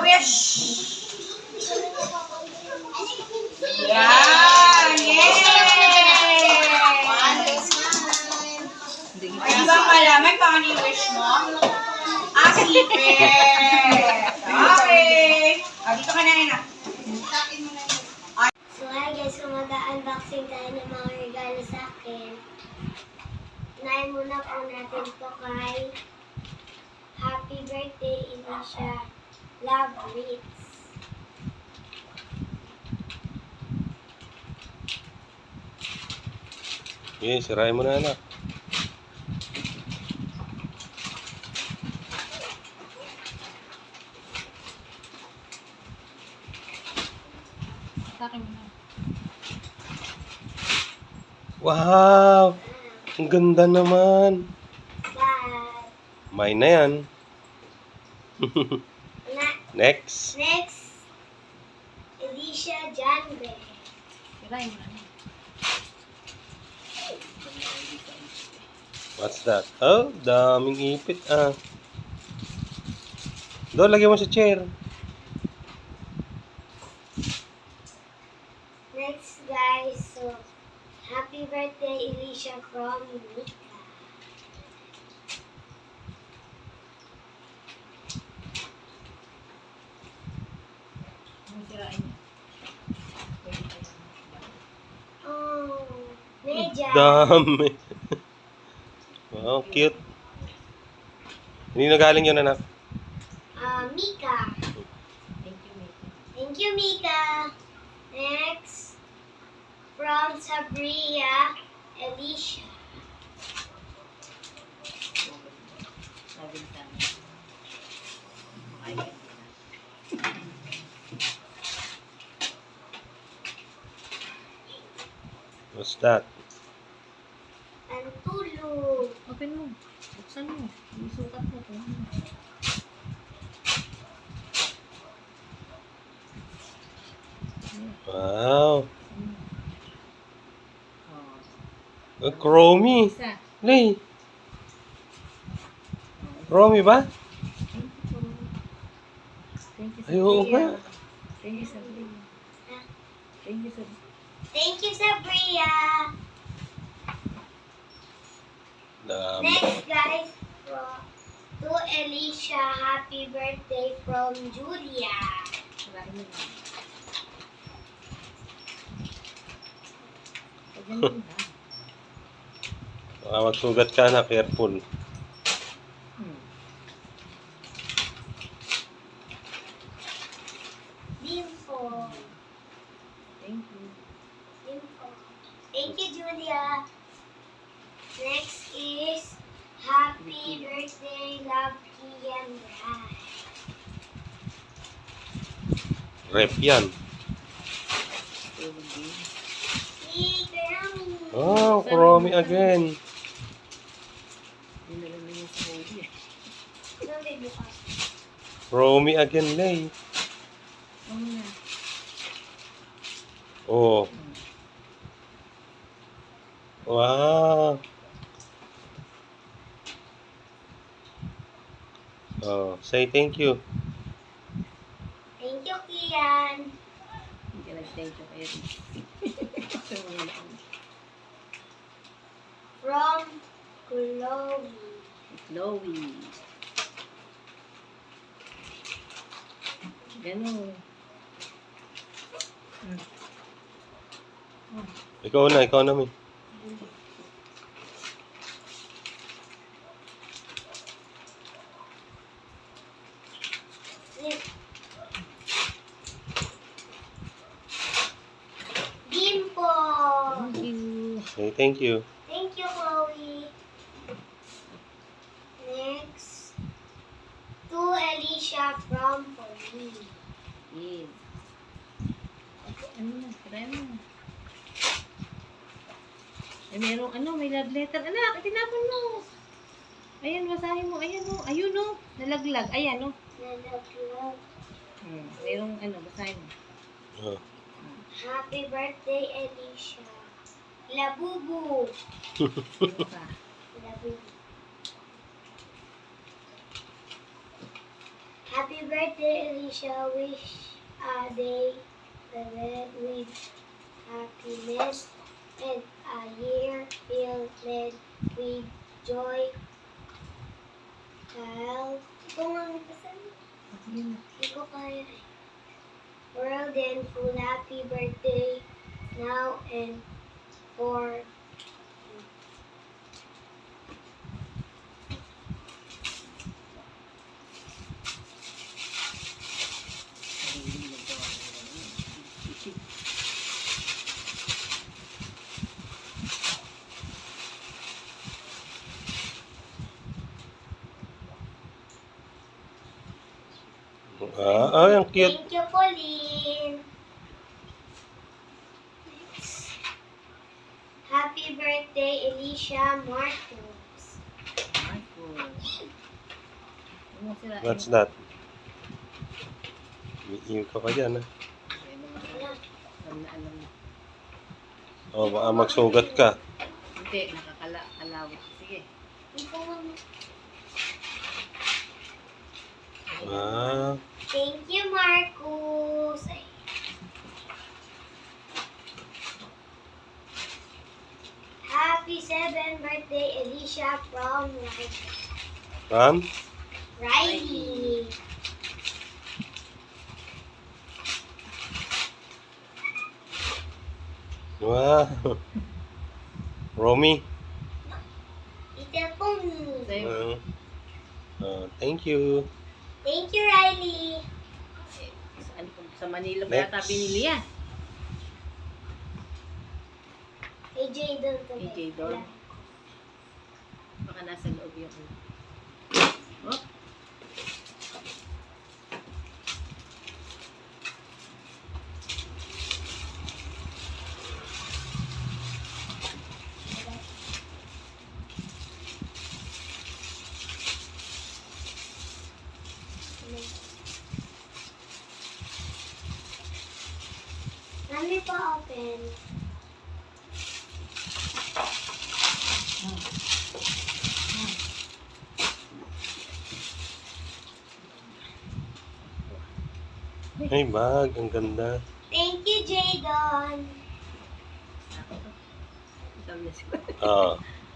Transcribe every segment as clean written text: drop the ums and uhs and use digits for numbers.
wish. Yan! Yay! Ay, ba malaman kung ano yung wish mo? Sipit! Okay! Dito ka na, Ina. So hi guys, kung mag-unboxing tayo ng mga regalo sa akin. Unahin muna po natin ito kay Happy Birthday, Alicia. Love Ritz. Okay, sirain mo na, anak. Wow! Ang ganda naman. Bye! Mine na yan. Next. Next, Alicia Janbe. What's that? Oh, daming ipit ah. Doon, lagyan mo sa chair. Next guys, so Happy Birthday, Alicia from Mika. Oh, medyas. Dami. Wow, cute. Hindi na galing yun, anak. Mika. Thank you, Mika. Next, from Sabria, Alicia. What's that? Ang tulog. Open mo. Buksan mo. Isukat mo. Wow. Chromie. Lay. Chromie ba? Ay, oo nga. Thank you, Sabria. Thank you, Sabria. Thank you, Sabria. Next, guys, to Alicia, happy birthday from Julia. Baka magsugat ka na, careful. Dimple. Thank you. Dimple. Thank you, Julia. Next is happy birthday, love, Kian Rai. Rep yan. Si Grammy. Oh, Chromie again. Sabi bukas. Chromie again, Lay. Oh. Wow. Oh, say thank you. Thank you, Kian. Thank you, Erin. From Chloe. Chloe. Ganun. Ikaw na, May. Dimple. Thank you. Say thank you. Thank you, Chloe. Next, to Alicia from Pauline. Yes. Ano na? Try mo. Merong may love letter. Anak, itinapon mo. Ayan, basahin mo. Ayan o. Ayun o. Nalaglag. Ayan o. Nalaglag. Merong basahin mo. Oh. Happy birthday, Alicia. Labubu. Ano ka? Labubu. Happy Happy birthday, Alicia. Wish a day filled with happiness and a year filled with joy. Health. Ikaw nga magpasan. Sige na. Hindi ko kaya. World and full happy birthday now and for Ang cute. Thank you, Pauline. Next. Happy birthday, Alicia Marcos. Ano sila? What's that? Iiw ka pa dyan, ha? Alam na. O, baka magsugat ka. Hindi, nakakalawit. Sige. Thank you, Marcos. Ay. Happy 7th birthday, Alicia from Riley. Wow. Romy. Little Pony. Sa'yo. Thank you. Thank you, Riley. Sa Manila pa Next. yata binili yan. AJ doon to. AJ doon. Baka nasa loob yung Oh. Let me open. Ay, bag. Ang ganda. Thank you, Jadon.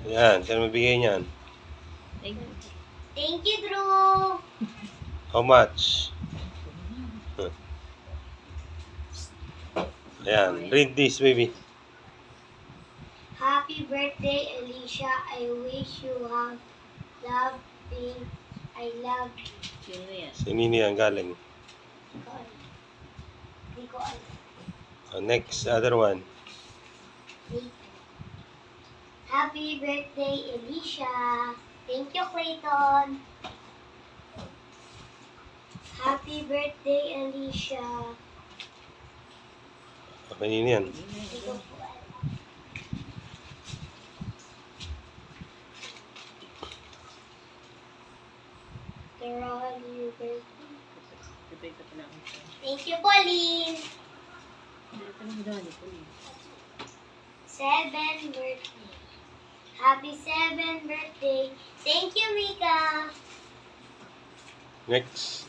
Yan. Saan mabigay niyan? Thank you. Thank you, Drew. How much? Ayan. Read this, baby. Happy birthday, Alicia. I wish you have love, pink. I love you. Sino yan? Sinini yan galing. Hindi ko alam. Next, other one. Happy birthday, Alicia. Thank you, Clayton. Happy birthday, Alicia. Kanina yan. Hindi ko po alam. Carol, your birthday. Ito pa lang. Thank you, Pauline. Ito lang doon. Ito lang. 7th birthday. Happy 7th birthday. Thank you, Mika. Next.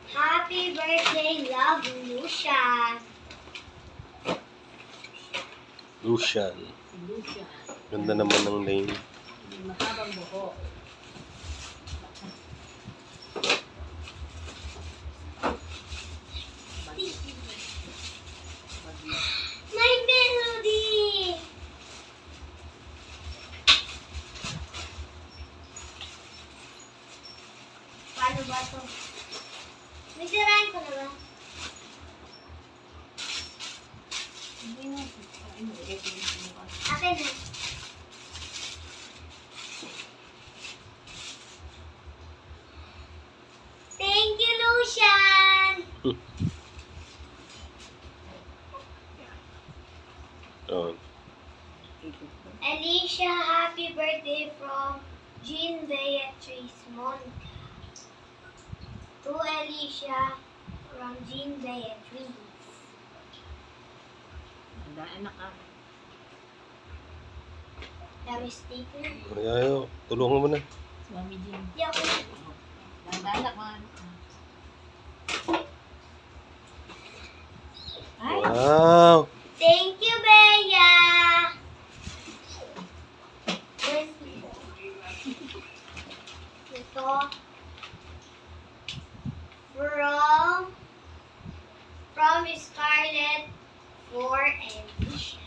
Happy birthday, love, Lucia. Lucian. Si Lucia. Ganda naman ng name. Mahabang buhok. My melody. Paano ba ito? May sirain ko na ba? Hindi na. Akin na. Thank you, Lucian. Oh. Alicia, happy birthday from Jean Beatrice Monta. To Alicia from Jean Beatrice. Handaan na ka. Dami sticker. Ayaw. Tulungan mo na. Mami Jim. Di ako. Dandanak man. Ay, Wow! Thank you, Bea! Ito. From Scarlett for Alicia.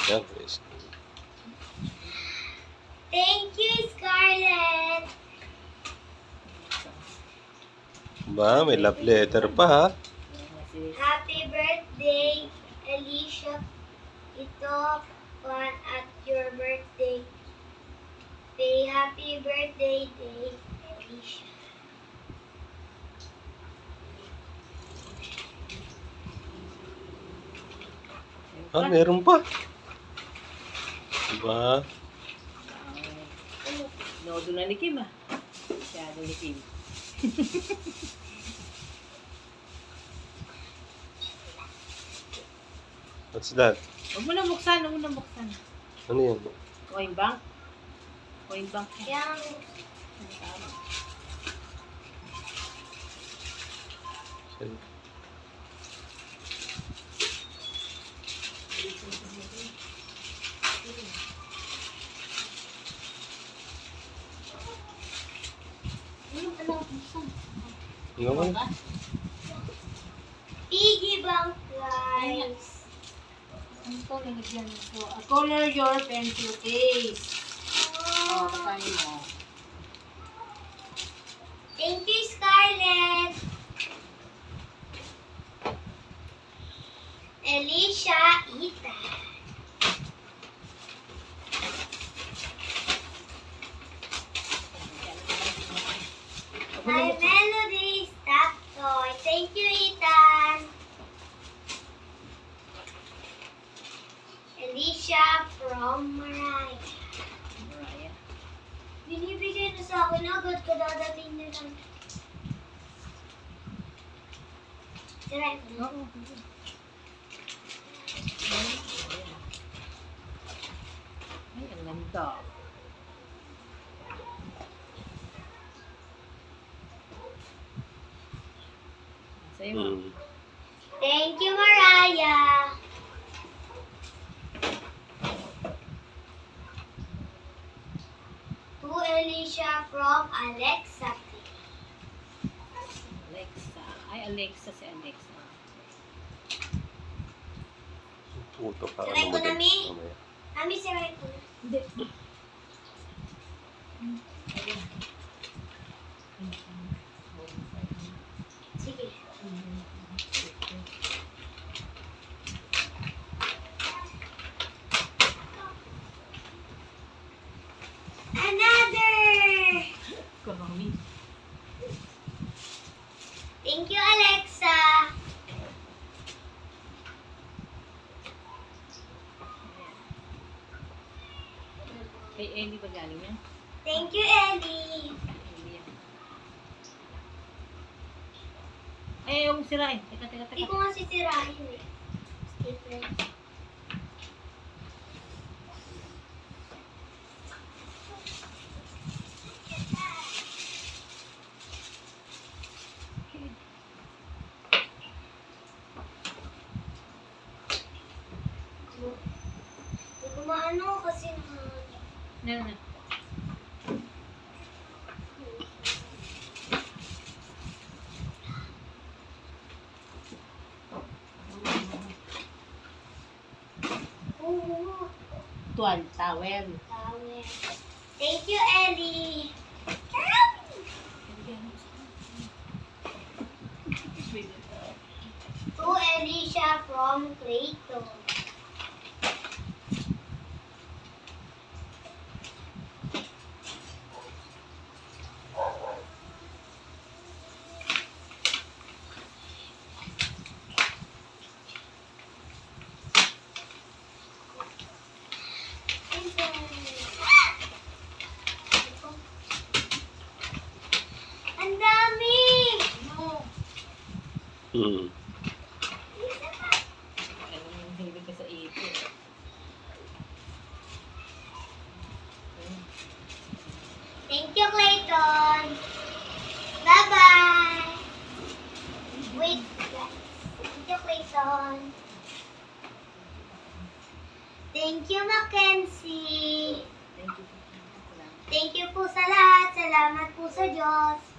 Yan, guys. Thank you, Scarlett! Ba, may love letter pa ha. Happy birthday, Alicia. Ito, fun at your birthday. Say happy birthday, day, Alicia. Ah, meron pa. Diba? Nodo na ni Kim ah. Masyado ni Kim. What's that? Huwag mo na buksan, huwag mo na buksan. Ano yan? Coin bank? Coin bank. Yang Tama. Ano ba? piggy bank, guys. Ano to? Nilagyan ko. Color your pencil case. Oh, tayo mo. Thank you, Scarlett. Alicia Ita. My melody stop toy. Thank you, Ethan. Alicia from Mariah. Mariah. Binibigay na sa akin agad kadadating na lang. Try ko na. Oo. Ay, ang ganda. Sa'yo mo. Hmm. Thank you, Mariah. To Alicia from Alexa. Alexa. Ay, Alexa si Alexa. Puto ka. Try ko na, Mi. Mamaya. Mami, siray ko na. Hindi. Sige. Another! Karami. Thank you, Alexa. Kay Ellie ba galing yan? Thank you, Ellie. Ellie yan. Ay, yung sirain. Teka, teka, Hindi teka. ko nga sisirahin eh. Sticker. Hindi ko maano kasi Na, na. Oo. Tuwan, towel. Tawel. Thank you, Ellie. To Alicia from Clayton. Ang dami! No. Hmm. Anong hindi ka sa ito? Thank you, Clayton. Bye-bye. Wait, guys. Thank you, Clayton. Thank you, Mackenzie. Thank you. Thank you po sa lahat. Salamat po sa Diyos.